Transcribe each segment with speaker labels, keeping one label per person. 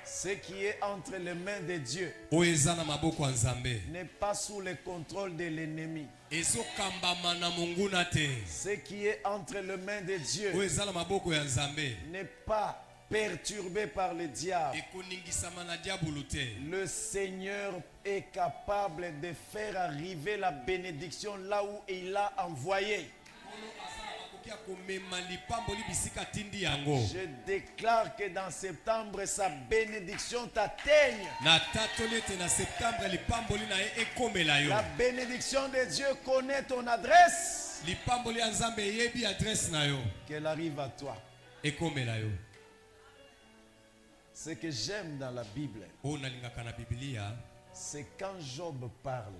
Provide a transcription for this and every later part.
Speaker 1: Ce qui est entre les mains de Dieu n'est pas sous le contrôle de l'ennemi. Ce qui est entre les mains de Dieu n'est pas perturbé par le diable. Le Seigneur est capable de faire arriver la bénédiction là où il l'a envoyé. Je déclare que dans septembre, sa bénédiction t'atteigne. La bénédiction de Dieu connaît ton adresse. Qu'elle arrive à toi. Ce que j'aime dans la Bible, c'est quand Job parle.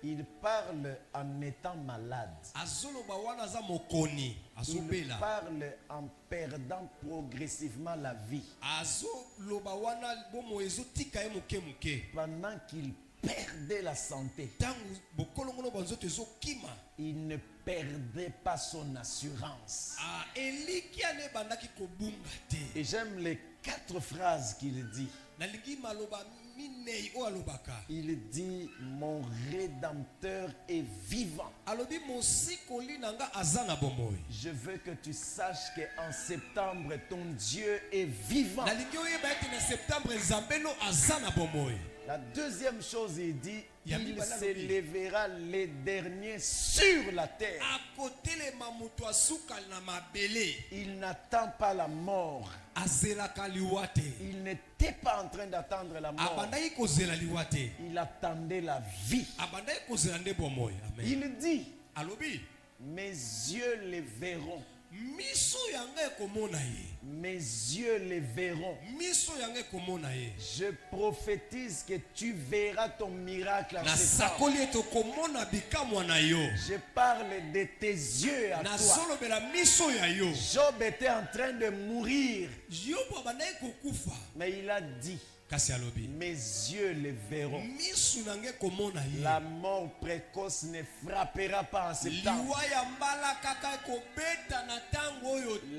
Speaker 1: Il parle en étant malade. Il parle en perdant progressivement la vie. Pendant qu'il perdait la santé, il ne perdait pas son assurance. Et j'aime les 4 phrases qu'il dit. Il dit, mon Rédempteur est vivant. Je veux que tu saches qu'en septembre, ton Dieu est vivant. La deuxième chose, il dit, il s'élèvera les derniers sur la terre. Il n'attend pas la mort. Il n'était pas en train d'attendre la mort. Il attendait la vie. Il dit, mes yeux les verront. Mes yeux les verront. Je prophétise que tu verras ton miracle en septembre. Je parle de tes yeux à toi. Job était en train de mourir. Mais il a dit, mes yeux les verront. La mort précoce ne frappera pas en septembre.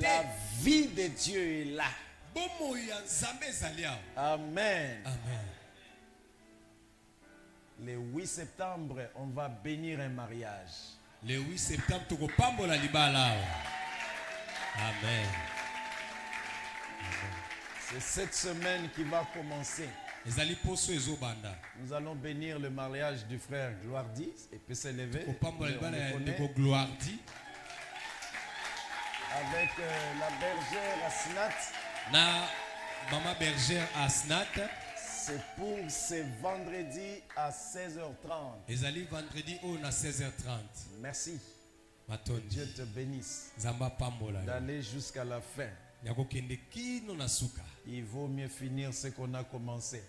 Speaker 1: La vie de Dieu est là. Amen. Le 8 septembre, on va bénir un mariage.
Speaker 2: Le 8 septembre, tu vas pambola libala. Amen.
Speaker 1: C'est cette semaine qui va commencer. Nous allons bénir le mariage du frère Gloirdi. Et peut s'élever. Avec la bergère Asnat.
Speaker 2: Maman bergère Asnat.
Speaker 1: C'est pour ce vendredi à 16h30.
Speaker 2: Vendredi à 16h30.
Speaker 1: Merci. Dieu te bénisse. D'aller jusqu'à la fin. Il vaut mieux finir ce qu'on a commencé.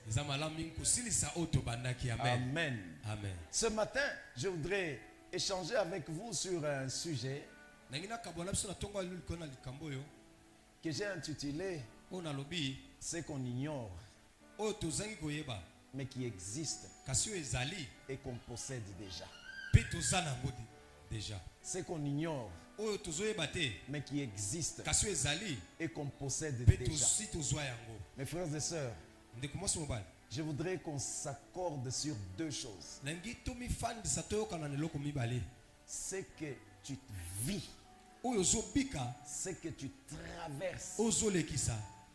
Speaker 1: Amen.
Speaker 2: Amen.
Speaker 1: Ce matin, je voudrais échanger avec vous sur un sujet que j'ai intitulé ce qu'on ignore, mais qui existe et qu'on possède déjà. Ce qu'on ignore, mais qui existe et qu'on possède déjà. Mes frères et sœurs, je voudrais qu'on s'accorde sur 2 choses. Ce que tu vis, ce que tu traverses,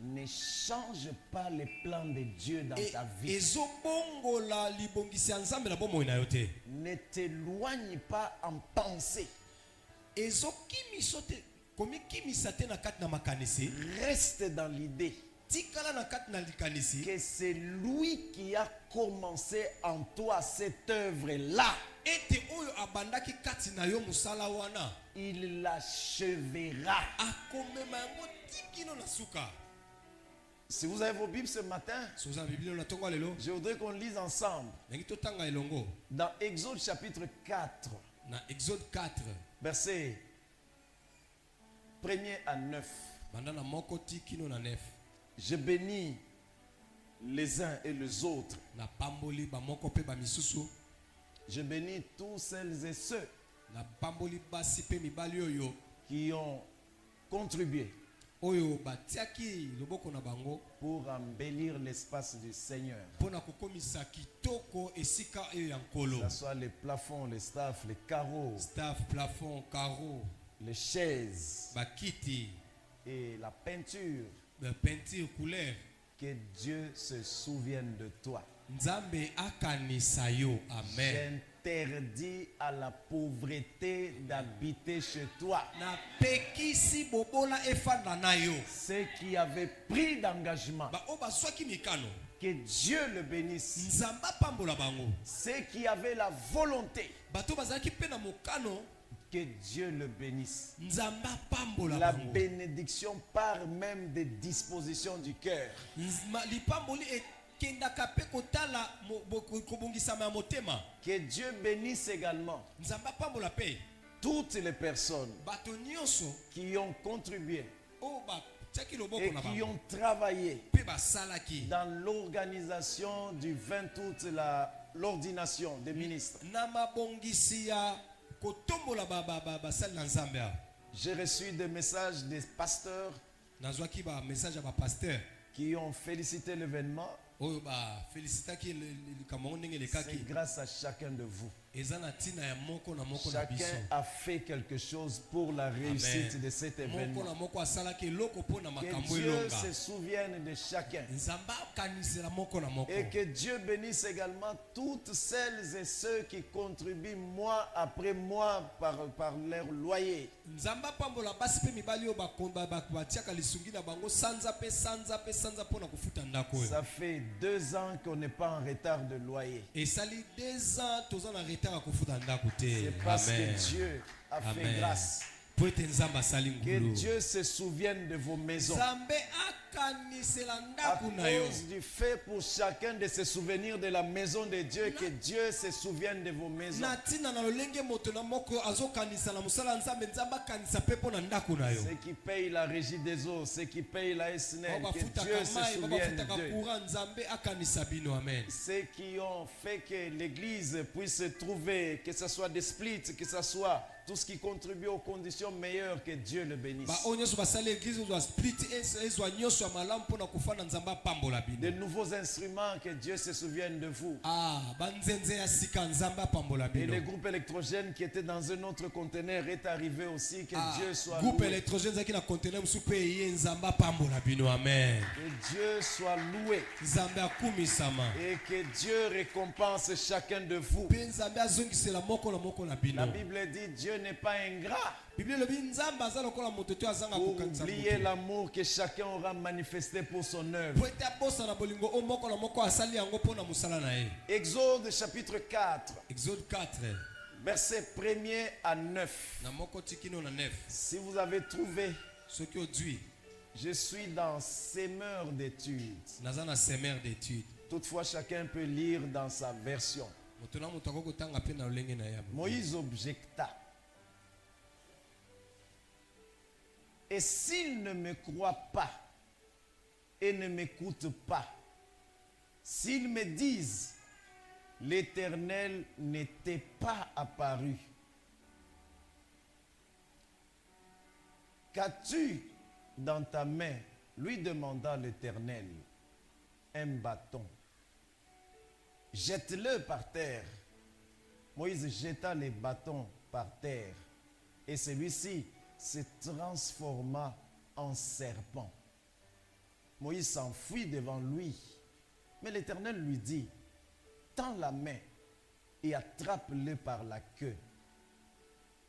Speaker 1: ne change pas les plans de Dieu dans ta vie. Ne t'éloigne pas en pensée. Reste dans l'idée que c'est lui qui a commencé en toi cette œuvre-là. Il l'achèvera. Si vous avez vos Bibles ce matin, je voudrais qu'on lise ensemble dans Exode chapitre 4, versets 1er à 9. Je bénis les uns et les autres. Je bénis tous celles et ceux qui ont contribué pour embellir l'espace du Seigneur. Que ce soit les plafonds, les staffs, les carreaux, les chaises et la peinture.
Speaker 2: Couleur.
Speaker 1: Que Dieu se souvienne de toi.
Speaker 2: Amen.
Speaker 1: J'interdis à la pauvreté d'habiter chez toi. Ceux qui avaient pris d'engagement, que Dieu le bénisse. Ceux qui avaient la volonté, que Dieu le bénisse. La bénédiction part même des dispositions du cœur. Que Dieu bénisse également toutes les personnes qui ont contribué et qui ont travaillé dans l'organisation du 20 août, l'ordination des ministres. J'ai reçu des messages des pasteurs qui ont félicité l'événement. C'est grâce à chacun de vous. Chacun a fait quelque chose pour la réussite de cet événement. Que Dieu se souvienne de chacun. Et que Dieu bénisse également toutes celles et ceux qui contribuent mois après mois par leur loyer. Ça fait 2 ans qu'on n'est pas en retard de loyer. C'est parce que Dieu a fait grâce. Que Dieu se souvienne de vos maisons. À cause du fait pour chacun de se souvenir de la maison de Dieu, que Dieu se souvienne de vos maisons. Ceux qui payent la régie des eaux, ceux qui payent la SNEL, que Dieu se souvienne d'eux. Ceux qui ont fait que l'église puisse se trouver, que ce soit des splits, que ce soit tout ce qui contribue aux conditions meilleures, que Dieu le bénisse. De nouveaux instruments, que Dieu se souvienne de vous. Et le groupe électrogène qui était dans un autre conteneur est arrivé aussi, que Dieu soit loué. Que Dieu soit loué. Et que Dieu récompense chacun de vous. La Bible dit Dieu n'est pas ingrat. Oubliez l'amour que chacun aura manifesté pour son œuvre. Exode chapitre 4.
Speaker 2: Exode 4.
Speaker 1: Verset 1er à 9. Si vous avez trouvé, je suis dans semeur d'études. Toutefois, chacun peut lire dans sa version. Moïse objecta. Et s'ils ne me croient pas et ne m'écoutent pas, s'ils me disent l'Éternel n'était pas apparu, qu'as-tu dans ta main? Lui demanda l'Éternel. Un bâton. Jette-le par terre. Moïse jeta les bâtons par terre et celui-ci se transforma en serpent. Moïse s'enfuit devant lui. Mais l'Éternel lui dit, tends la main et attrape-le par la queue.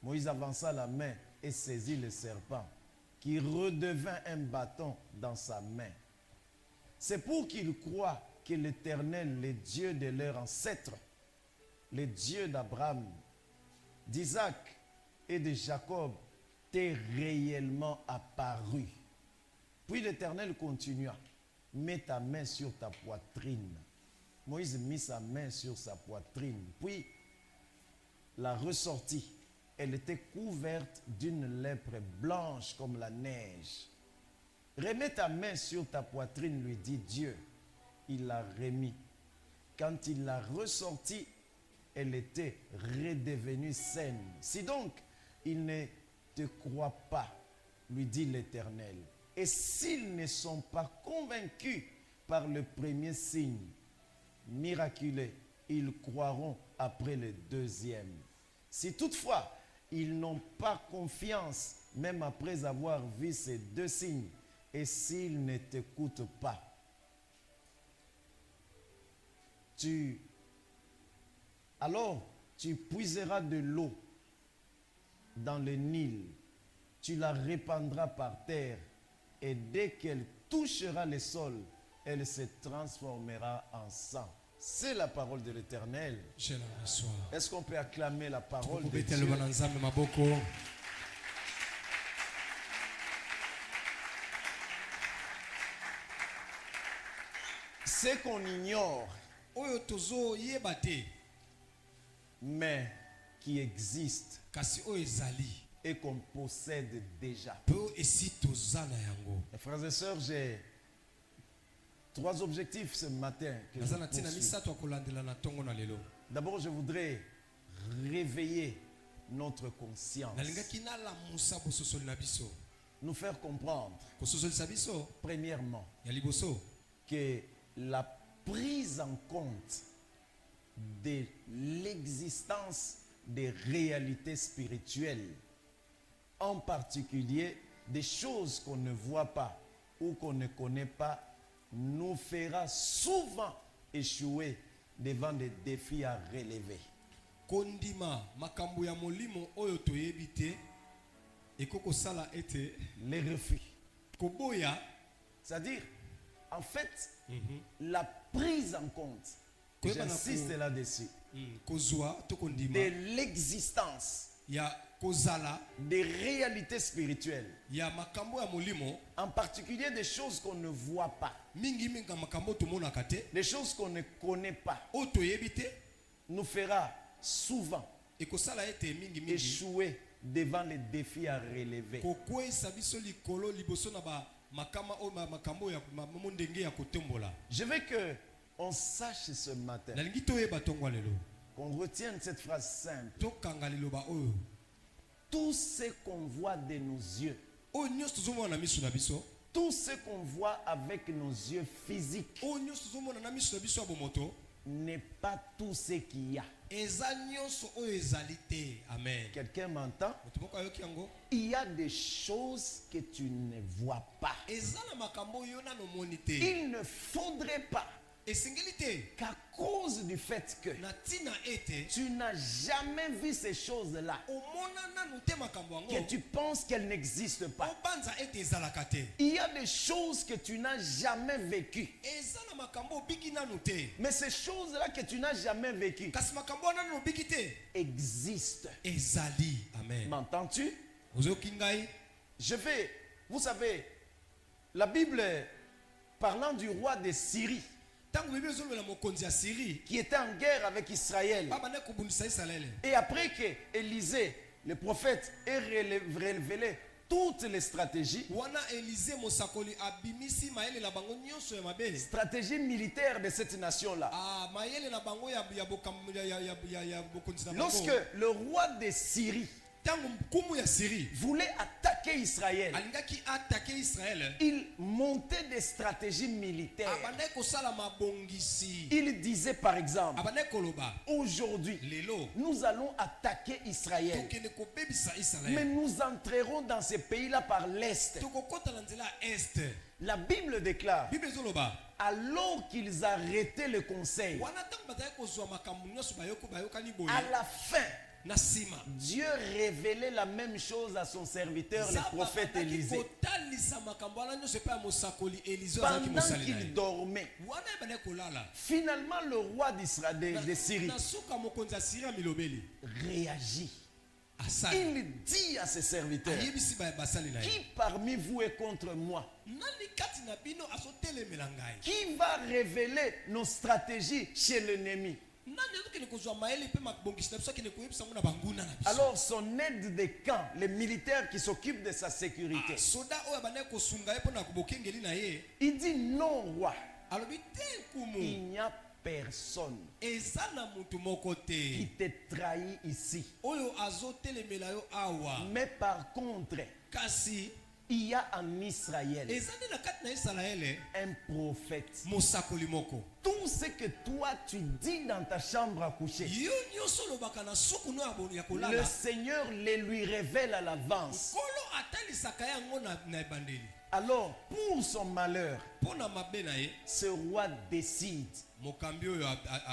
Speaker 1: Moïse avança la main et saisit le serpent, qui redevint un bâton dans sa main. C'est pour qu'ils croient que l'Éternel, le Dieu de leurs ancêtres, le Dieu d'Abraham, d'Isaac et de Jacob, t'est réellement apparu. Puis l'Éternel continua, mets ta main sur ta poitrine. Moïse mit sa main sur sa poitrine, puis la ressortit. Elle était couverte d'une lèpre blanche comme la neige. Remets ta main sur ta poitrine, lui dit Dieu. Il l'a remis. Quand il l'a ressortie, elle était redevenue saine. Si donc il ne te croit pas, lui dit l'Éternel, Et s'ils ne sont pas convaincus par le premier signe miraculeux, ils croiront après le deuxième. Si toutefois, ils n'ont pas confiance, même après avoir vu ces deux signes, et s'ils ne t'écoutent pas, alors tu puiseras de l'eau dans le Nil, tu la répandras par terre, et dès qu'elle touchera le sol, elle se transformera en sang. C'est la parole de l'Éternel. Est-ce qu'on peut acclamer la parole de Dieu? Ce qu'on ignore, mais qui existe et qu'on possède déjà. Mes frères et sœurs, j'ai 3 objectifs ce matin. D'abord, je voudrais réveiller notre conscience. Nous faire comprendre, premièrement, que la prise en compte de l'existence des réalités spirituelles, en particulier des choses qu'on ne voit pas ou qu'on ne connaît pas, nous fera souvent échouer devant des défis à relever. Les refus. C'est-à-dire, en fait, la prise en compte, j'insiste là-dessus, de l'existence des réalités spirituelles, en particulier des choses qu'on ne voit pas, des choses qu'on ne connaît pas, nous fera souvent échouer devant les défis à relever. Je veux qu'on sache ce matin, qu'on retienne cette phrase simple. Tout ce qu'on voit de nos yeux, tout ce qu'on voit avec nos yeux physiques, n'est pas tout ce qu'il y a. Amen. Quelqu'un m'entend? Il y a des choses que tu ne vois pas. Il ne faudrait pas qu'à cause du fait que tu n'as jamais vu ces choses-là, que tu penses qu'elles n'existent pas. Il y a des choses que tu n'as jamais vécues. Mais ces choses-là que tu n'as jamais vécues existent. M'entends-tu? Vous savez, la Bible, parlant du roi de Syrie, qui était en guerre avec Israël, et après que Élisée, le prophète, ait révélé toutes les stratégies militaires de cette nation-là, lorsque le roi de Syrie voulait attaquer Israël, il montait des stratégies militaires. Il disait par exemple, aujourd'hui nous allons attaquer Israël, mais nous entrerons dans ces pays-là par l'Est. La Bible déclare, alors qu'ils arrêtaient le conseil, à la fin, Dieu révélait la même chose à son serviteur, le prophète Élisée. Pendant qu'il dormait, finalement le roi de Syrie réagit. Il dit à ses serviteurs, qui parmi vous est contre moi? Qui va révéler nos stratégies chez l'ennemi? Alors son aide de camp, les militaires qui s'occupent de sa sécurité, il dit non roi, il n'y a personne qui te trahit ici. Mais par contre, Il y a en Israël un prophète. Tout ce que toi tu dis dans ta chambre à coucher, le Seigneur les lui révèle à l'avance. Alors, pour son malheur, ce roi décide.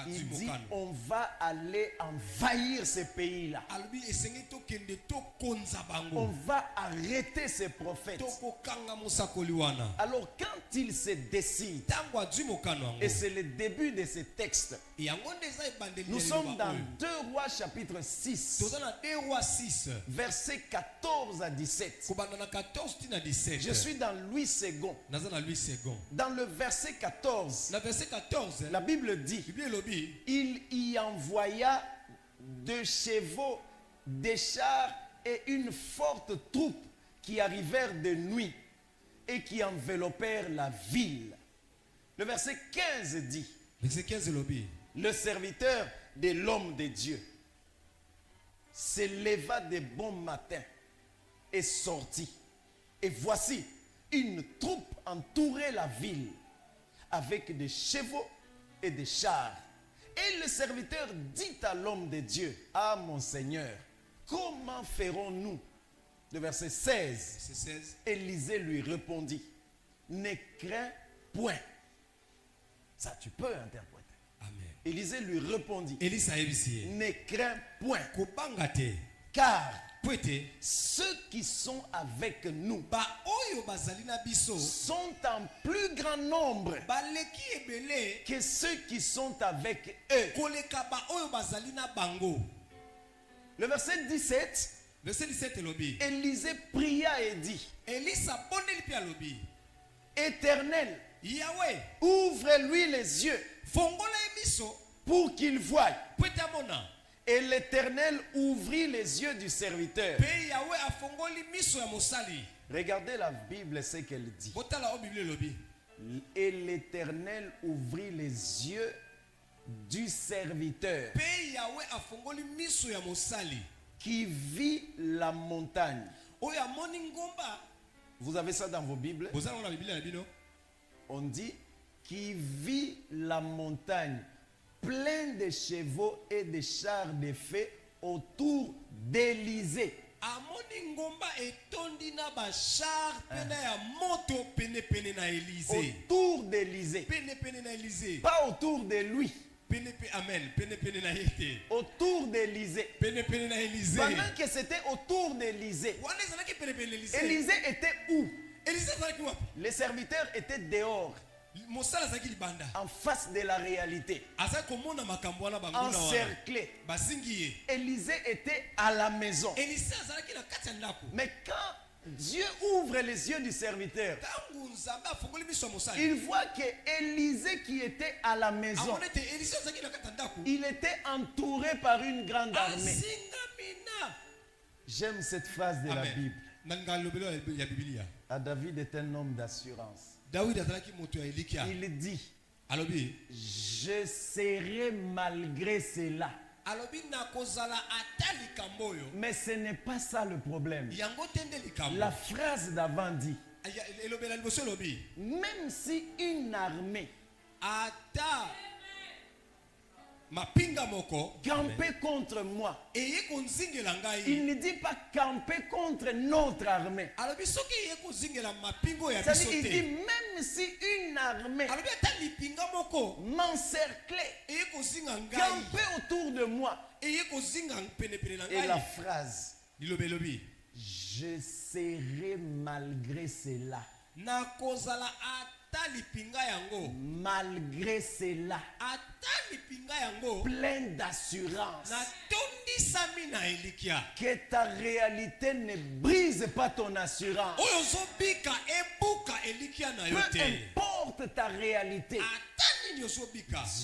Speaker 1: Il dit, on va aller envahir ce pays-là. On va arrêter ces prophètes. Alors, quand il se décide, et c'est le début de ce texte, nous sommes dans 2 Rois chapitre 6, versets 14 à 17. Je suis dans Louis II. Dans le verset 14, la Bible dit, il y envoya 2 chevaux, des chars et une forte troupe qui arrivèrent de nuit et qui enveloppèrent la ville. Le verset 15 dit, le serviteur de l'homme de Dieu se leva de bon matin et sortit. Et voici, une troupe entourait la ville avec des chevaux et des chars. Et le serviteur dit à l'homme de Dieu, ah mon Seigneur, comment ferons-nous? Le verset 16. Élisée lui répondit, ne crains point. Ça tu peux interpréter.
Speaker 2: Amen.
Speaker 1: Élisée lui répondit, ne crains point. Car ceux qui sont avec nous sont en plus grand nombre que ceux qui sont avec eux. Le verset 17, Élisée pria et dit, Éternel, ouvre-lui les yeux pour qu'il voie. Et l'Éternel ouvrit les yeux du serviteur. Regardez la Bible, ce qu'elle dit. Et l'Éternel ouvrit les yeux du serviteur qui vit la montagne. Vous avez ça dans vos Bibles? On dit qui vit la montagne plein de chevaux et de chars de feu autour d'Élysée. Autour d'Élysée. Pas autour de lui.
Speaker 2: Amen.
Speaker 1: Autour d'Élysée. Pendant que c'était autour d'Élysée, Élysée était où? Les serviteurs étaient dehors, en face de la réalité, encerclés. Élisée était à la maison. Mais quand Dieu ouvre les yeux du serviteur, il voit que Élisée qui était à la maison, il était entouré par une grande armée. J'aime cette phrase de la Bible. À David est un homme d'assurance. Il dit, je serai malgré cela. Mais ce n'est pas ça le problème. La phrase d'avant dit, même si une armée camper contre moi, il ne dit pas camper contre notre armée. C'est-à-dire, il dit même si une armée m'encerclait, camper autour de moi. Et la phrase, je serai malgré cela. Malgré cela, plein d'assurance, que ta réalité ne brise pas ton assurance. Peu importe ta réalité,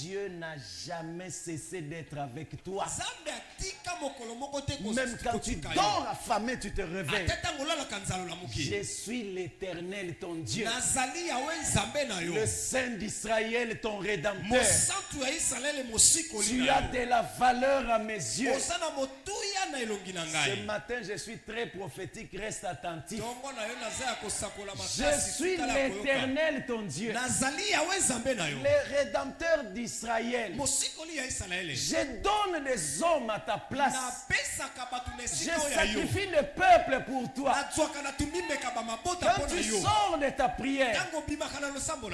Speaker 1: Dieu n'a jamais cessé d'être avec toi. Même quand tu dors affamé, tu te réveilles. Je suis l'Éternel, ton Dieu, le Saint d'Israël, ton Rédempteur. Tu as de la valeur à mes yeux. Ce matin, je suis très prophétique, reste attentif. Je suis l'Éternel, ton Dieu, le Rédempteur d'Israël. Je donne des hommes à ta place. Je sacrifie le peuple pour toi. Quand tu sors de ta prière,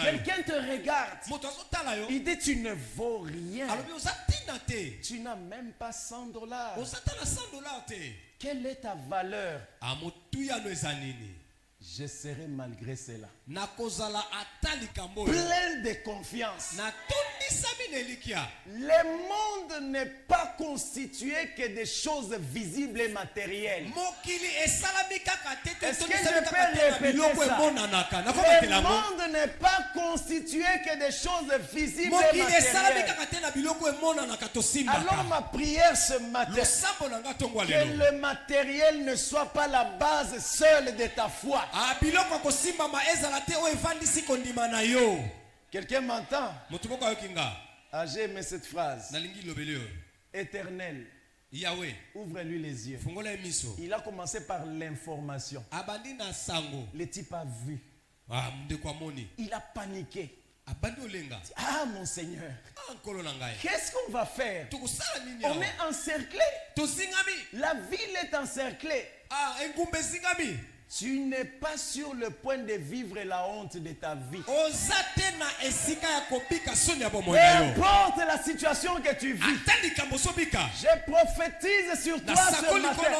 Speaker 1: quelqu'un te regarde. Il dit tu ne vaux rien. Tu n'as même pas $100. Quelle est ta valeur? Je serai malgré cela plein de confiance. Le monde n'est pas constitué que des choses visibles et matérielles. Est-ce que je peux répéter ça? Le monde n'est pas constitué que des choses visibles et matérielles. Alors ma prière ce matin, que le matériel ne soit pas la base seule de ta foi. Quelqu'un m'entend? Ah, j'ai aimé cette phrase. Éternel, ouvre-lui les yeux. Il a commencé par l'information. Le type a vu. Il a paniqué. Ah mon Seigneur, qu'est-ce qu'on va faire? On est encerclé. La ville est encerclée. Tu n'es pas sur le point de vivre la honte de ta vie. Peu importe la situation que tu vis, je prophétise sur toi ce matin.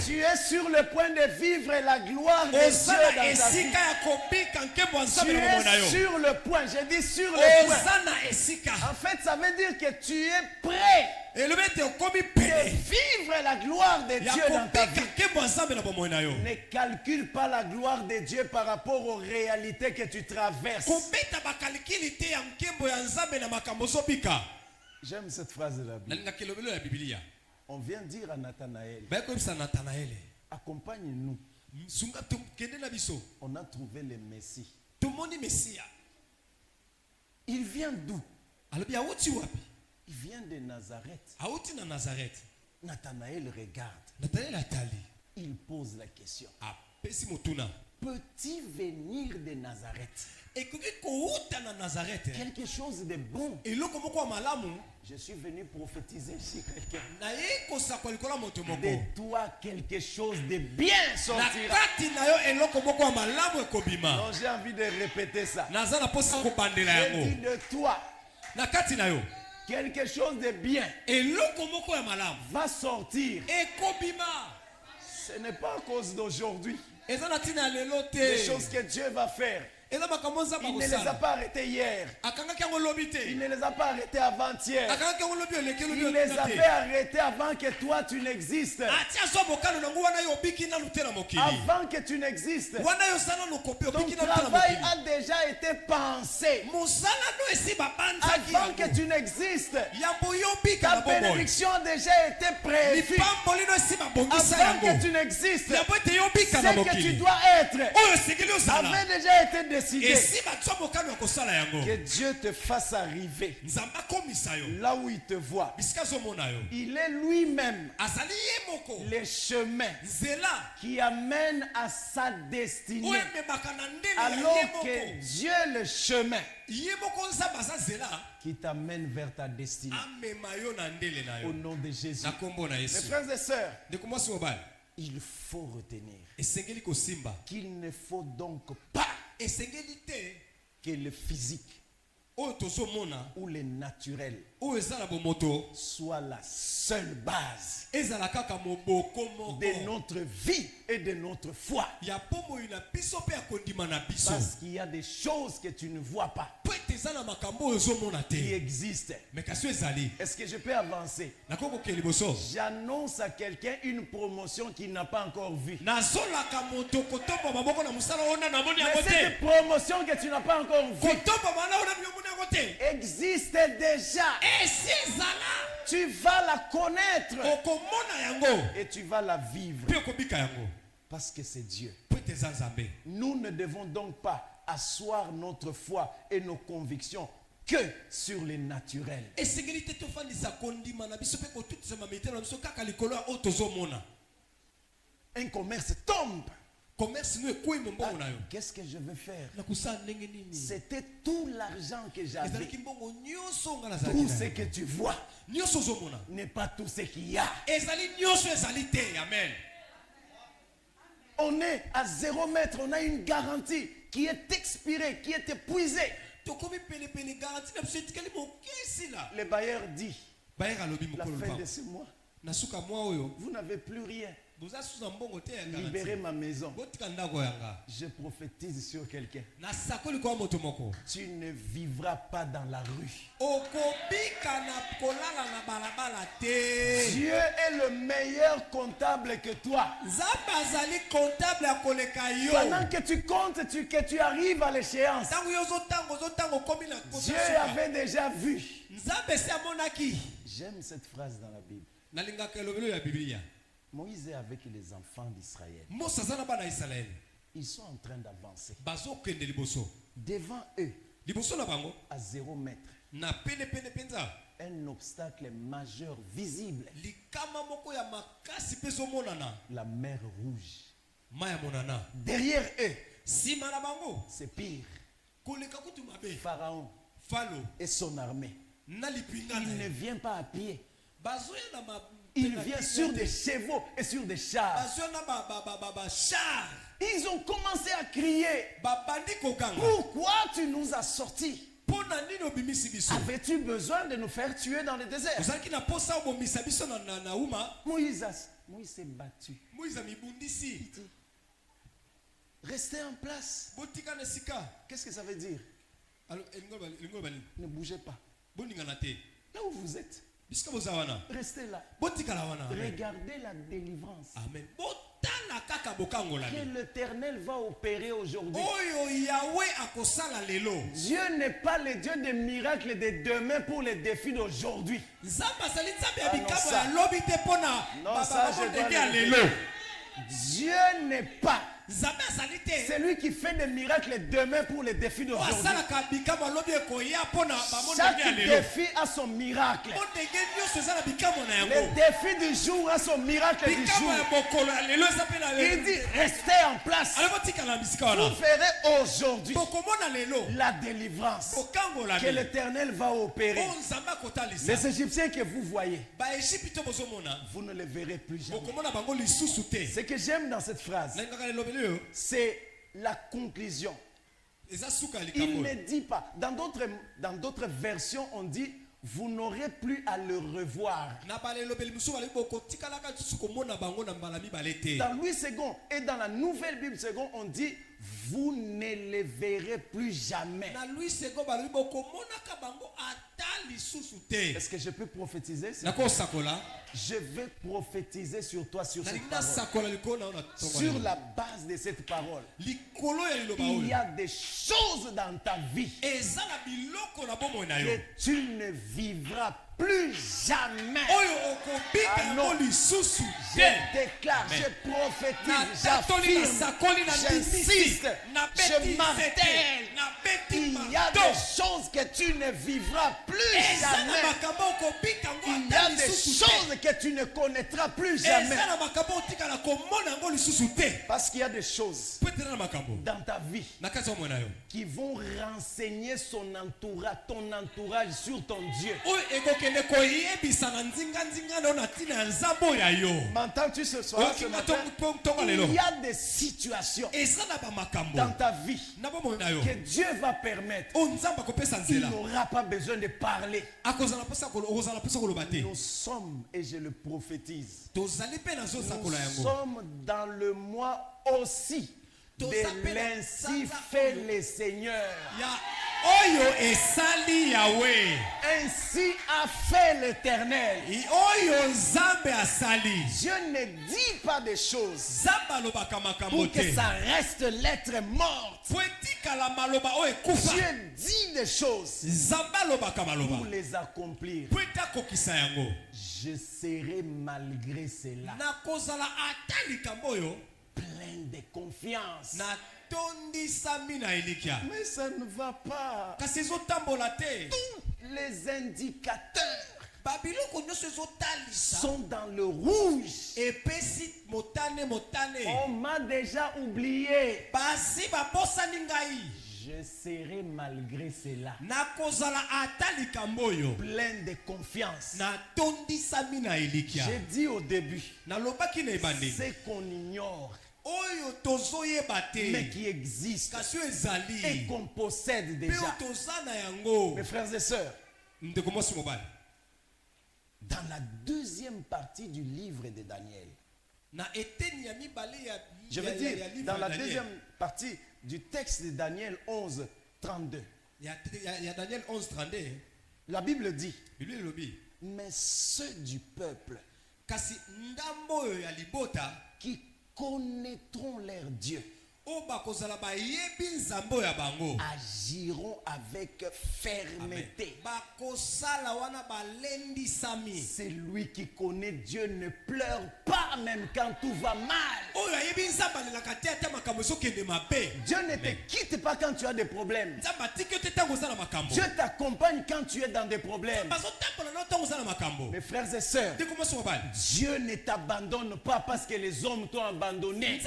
Speaker 1: Tu es sur le point de vivre la gloire de Dieu dans ta vie. Tu es sur le point, je dis sur le point. En fait, ça veut dire que tu es prêt de vivre la gloire de Dieu dans ta vie. Ne calcule pas la gloire de Dieu par rapport aux réalités que tu traverses. J'aime cette phrase de la Bible. On vient dire à Nathanaël, accompagne-nous. On a trouvé le Messie. Il vient d'où? Il vient de Nazareth. Nathanaël regarde. Il pose la question. Peut-il venir de Nazareth? Quelque chose de bon. Je suis venu prophétiser chez quelqu'un. De toi, quelque chose de bien sortira. Non, j'ai envie de répéter ça. Je dis de toi, quelque chose de bien va sortir. Ce n'est pas à cause d'aujourd'hui. Les choses que Dieu va faire, il ne les a pas arrêtés hier. Il ne les a pas arrêtés avant-hier. Il les avait arrêtés avant que toi tu n'existes. Avant que tu n'existes. Ton travail a déjà été pensé. Avant que tu n'existes. Ta bénédiction a déjà été prévue. Avant que tu n'existes. Ce que tu dois être avait déjà été décidé. Que Dieu te fasse arriver là où il te voit. Il est lui-même le chemin qui amène à sa destinée. Alors que Dieu le chemin qui t'amène vers ta destinée. Au nom de Jésus. Mes frères et sœurs, il faut retenir qu'il ne faut donc pas que le physique ou le naturel soit la seule base de notre vie et de notre foi. Parce qu'il y a des choses que tu ne vois pas qui existent. Est-ce que je peux avancer? J'annonce à quelqu'un une promotion qu'il n'a pas encore vue. Mais cette promotion que tu n'as pas encore vue existe déjà. Tu vas la connaître et tu vas la vivre parce que c'est Dieu. Nous ne devons donc pas asseoir notre foi et nos convictions que sur les naturels. Un commerce tombe. Qu'est-ce que je veux faire? C'était tout l'argent que j'avais. Tout ce que tu vois n'est pas tout ce qu'il y a.
Speaker 2: Amen.
Speaker 1: On est à 0 mètre, on a une garantie qui est expirée, qui est épuisée. Le bailleur dit, la fin de ce mois, vous n'avez plus rien. Libérez ma maison. Je prophétise sur quelqu'un. Tu ne vivras pas dans la rue. Dieu est le meilleur comptable que toi. Pendant que tu comptes, que tu arrives à l'échéance, Dieu avait déjà vu. J'aime cette phrase dans la Bible. Moïse est avec les enfants d'Israël. Ils sont en train d'avancer. Devant eux, à 0 mètre, un obstacle majeur visible. La mer Rouge. Derrière eux, c'est pire. Pharaon et son armée. Il ne vient pas à pied. Il vient sur des chevaux et sur des chars. Ils ont commencé à crier. Pourquoi tu nous as sortis? Avais-tu besoin de nous faire tuer dans le désert? Moïse s'est battu. Il dit, restez en place. Qu'est-ce que ça veut dire? Ne bougez pas. Là où vous êtes, restez là. Regardez la délivrance que l'Éternel va opérer aujourd'hui. Dieu n'est pas le Dieu des miracles de demain pour les défis d'aujourd'hui. Non, ça je dois le dire. Dieu n'est pas celui qui fait des miracles demain pour les défis d'aujourd'hui. Chaque défi a son miracle. Le défi du jour a son miracle du jour. Il dit, restez en place. Vous ferez aujourd'hui la délivrance que l'Éternel va opérer. Les Égyptiens que vous voyez, vous ne les verrez plus jamais. Ce que j'aime dans cette phrase, c'est la conclusion. Il ne dit pas. Dans d'autres versions, on dit vous n'aurez plus à le revoir. Dans Louis II et dans la Nouvelle Bible seconde, on dit vous ne les verrez plus jamais. Est-ce que je peux prophétiser? Je vais prophétiser sur toi, sur cette parole. Sur la base de cette parole, il y a des choses dans ta vie que tu ne vivras plus jamais. Je déclare, je prophétise, j'affirme, j'insiste, je martèle. Il y a des choses que tu ne vivras plus jamais. Il y a des choses que tu ne connaîtras plus jamais. Parce qu'il y a des choses dans ta vie qui vont renseigner ton entourage sur ton Dieu. M'entends-tu ce soir? Il y a des situations dans ta vie que Dieu va permettre. Il n'aura pas besoin de parler. Nous sommes, et je le prophétise, nous sommes dans le mois aussi de l'ainsi fait le Seigneur. Ainsi a fait l'Éternel. Dieu ne dit pas des choses pour que ça reste lettre morte. Dieu dit des choses pour les accomplir. Je serai malgré cela plein de confiance. Mais ça ne va pas. Tous les indicateurs sont dans le rouge. On m'a déjà oublié. Je serai malgré cela plein de confiance. J'ai dit au début, c'est qu'on ignore mais qui existe et qu'on possède déjà. Mes frères et sœurs, dans la deuxième partie du livre de Daniel, je veux dire, dans la deuxième partie du texte de Daniel 11, 32, la Bible dit, mais ceux du peuple qui connaîtront leur Dieu agiront avec fermeté. Celui qui connaît Dieu ne pleure pas même quand tout va mal. Dieu ne te quitte pas quand tu as des problèmes. Dieu t'accompagne quand tu es dans des problèmes. Mes frères et sœurs, Dieu ne t'abandonne pas parce que les hommes t'ont abandonné.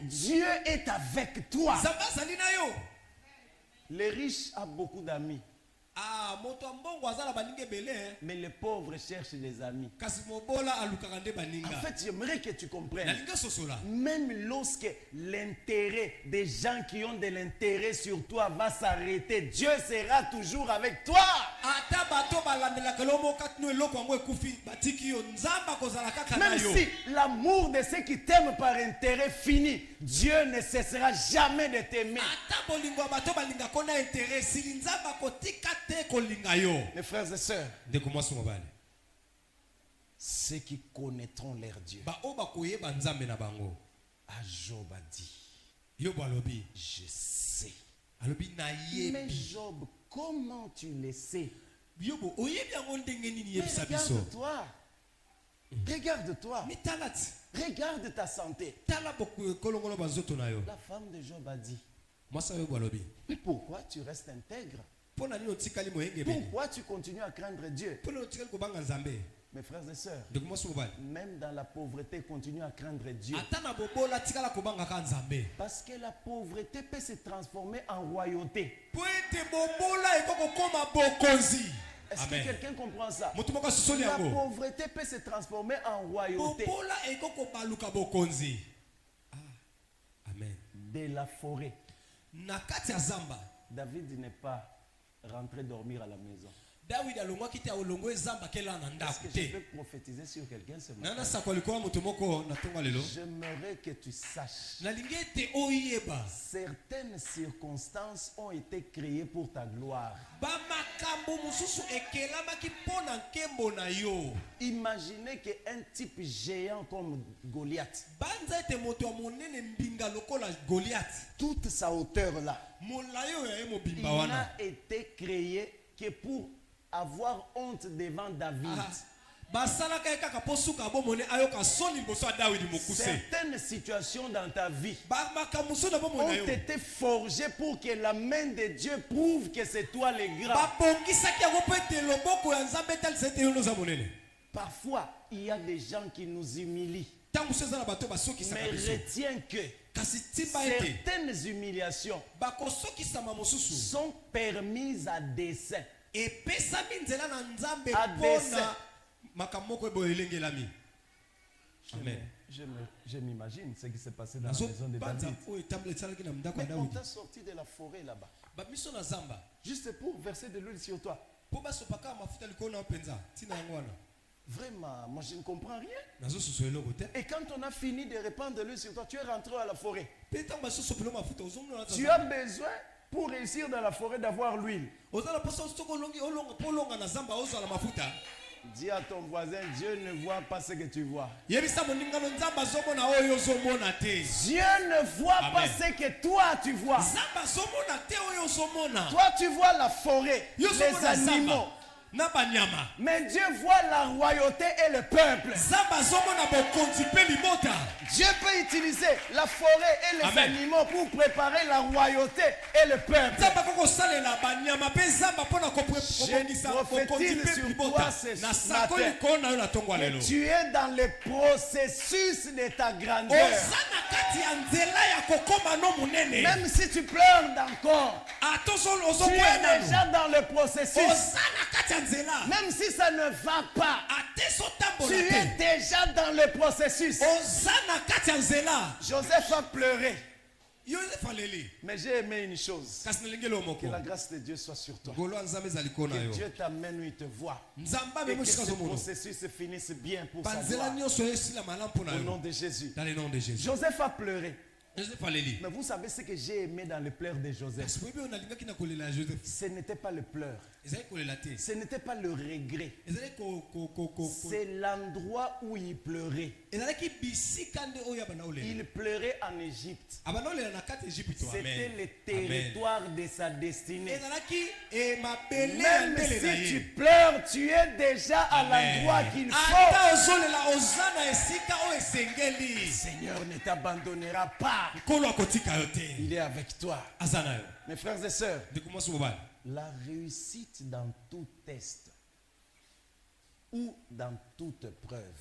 Speaker 1: Dieu est avec toi. Les riches ont beaucoup d'amis. Mais les pauvres cherchent des amis. En fait, j'aimerais que tu comprennes. Même lorsque l'intérêt des gens qui ont de l'intérêt sur toi va s'arrêter, Dieu sera toujours avec toi. Même si l'amour de ceux qui t'aiment par intérêt finit, Dieu ne cessera jamais de t'aimer. Mes frères et sœurs, ceux qui connaîtront leur Dieu. Job a dit, je sais. Mais Job, comment tu le sais? Regarde-toi. Regarde-toi. Regarde ta santé. La femme de Job a dit, mais pourquoi tu restes intègre? Pourquoi tu continues à craindre Dieu? Mes frères et sœurs, même dans la pauvreté, continue à craindre Dieu. Parce que la pauvreté peut se transformer en royauté. Est-ce que quelqu'un comprend ça? La pauvreté peut se transformer en royauté. Amen. De la forêt, David n'est pas rentré dormir à la maison. Est-ce que je peux prophétiser sur quelqu'un ce matin? J'aimerais que tu saches, certaines circonstances ont été créées pour ta gloire. Imaginez qu'un type géant comme Goliath, toute sa hauteur là, il n'a été créé que pour avoir honte devant David. Certaines situations dans ta vie ont été forgées pour que la main de Dieu prouve que c'est toi le grand. Parfois, il y a des gens qui nous humilient. Mais retiens que certaines humiliations sont permises à dessein. À dessein. Je m'imagine ce qui s'est passé dans la maison de David. Mais on t'a sorti de la forêt là-bas, juste pour verser de l'huile sur toi. Vraiment, moi je ne comprends rien. Et quand on a fini de répandre de l'huile sur toi, tu es rentré à la forêt. Tu as besoin, pour réussir dans la forêt, d'avoir l'huile. Dis à ton voisin, Dieu ne voit pas ce que tu vois. Dieu ne voit pas ce que toi tu vois. Toi tu vois la forêt, les animaux. Mais Dieu voit la royauté et le peuple. Dieu peut utiliser la forêt et les animaux pour préparer la royauté et le peuple. Je prophétise sur toi ce matin. Tu es dans le processus de ta grandeur. Même si tu pleures encore, tu es déjà dans le processus. Même si ça ne va pas, tu es déjà dans le processus. Joseph a pleuré. Mais j'ai aimé une chose. Que la grâce de Dieu soit sur toi. Que Dieu t'amène où il te voit. Et que ce processus se finisse bien pour sa gloire. Au nom de Jésus. Joseph a pleuré. Mais vous savez ce que j'ai aimé dans le pleurs de Joseph. Ce n'était pas le pleur. Ce n'était pas le regret. C'est l'endroit où il pleurait. Il pleurait en Égypte. C'était le territoire de sa destinée. Même si tu pleures, tu es déjà à l'endroit qu'il faut. Le Seigneur ne t'abandonnera pas. Il est avec toi. Mes frères et sœurs, la réussite dans tout test ou dans toute preuve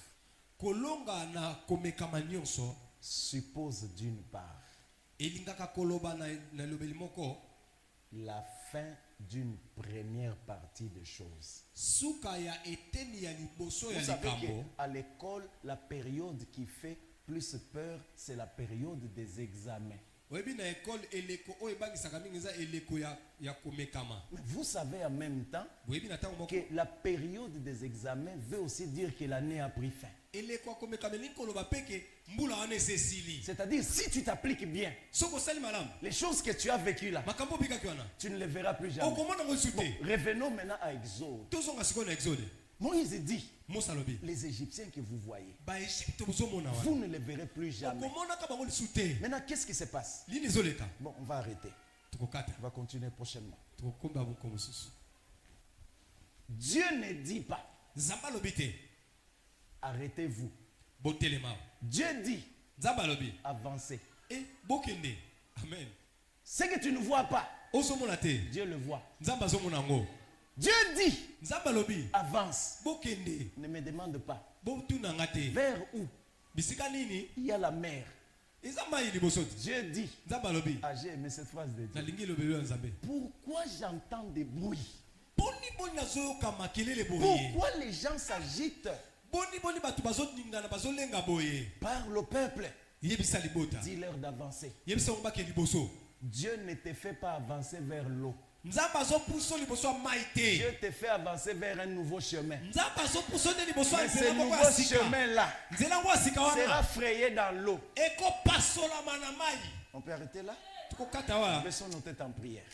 Speaker 1: suppose d'une part la fin d'une première partie des choses. Vous savez qu'à l'école, la période qui fait plus peur, c'est la période des examens. Mais vous savez en même temps que la période des examens veut aussi dire que l'année a pris fin. C'est-à-dire, si tu t'appliques bien, les choses que tu as vécues là, tu ne les verras plus jamais. Bon, revenons maintenant à Exode. Moïse dit, les Égyptiens que vous voyez, vous ne les verrez plus jamais. Maintenant, qu'est-ce qui se passe? Bon, on va arrêter. On va continuer prochainement. Dieu ne dit pas, arrêtez-vous. Dieu dit, avancez.
Speaker 2: Amen.
Speaker 1: Ce que tu ne vois pas, Dieu le voit. Dieu dit, avance. Ne me demande pas. Vers où? Il y a la mer. Dieu dit, j'ai aimé cette phrase de Dieu. Pourquoi j'entends des bruits? Pourquoi les gens s'agitent? Parle au peuple. Dis-leur d'avancer. Dieu ne te fait pas avancer vers l'eau. Dieu te fait avancer vers un nouveau chemin. Mais ce nouveau chemin-là sera frayé dans l'eau. On peut arrêter là? Baissons nos têtes en prière.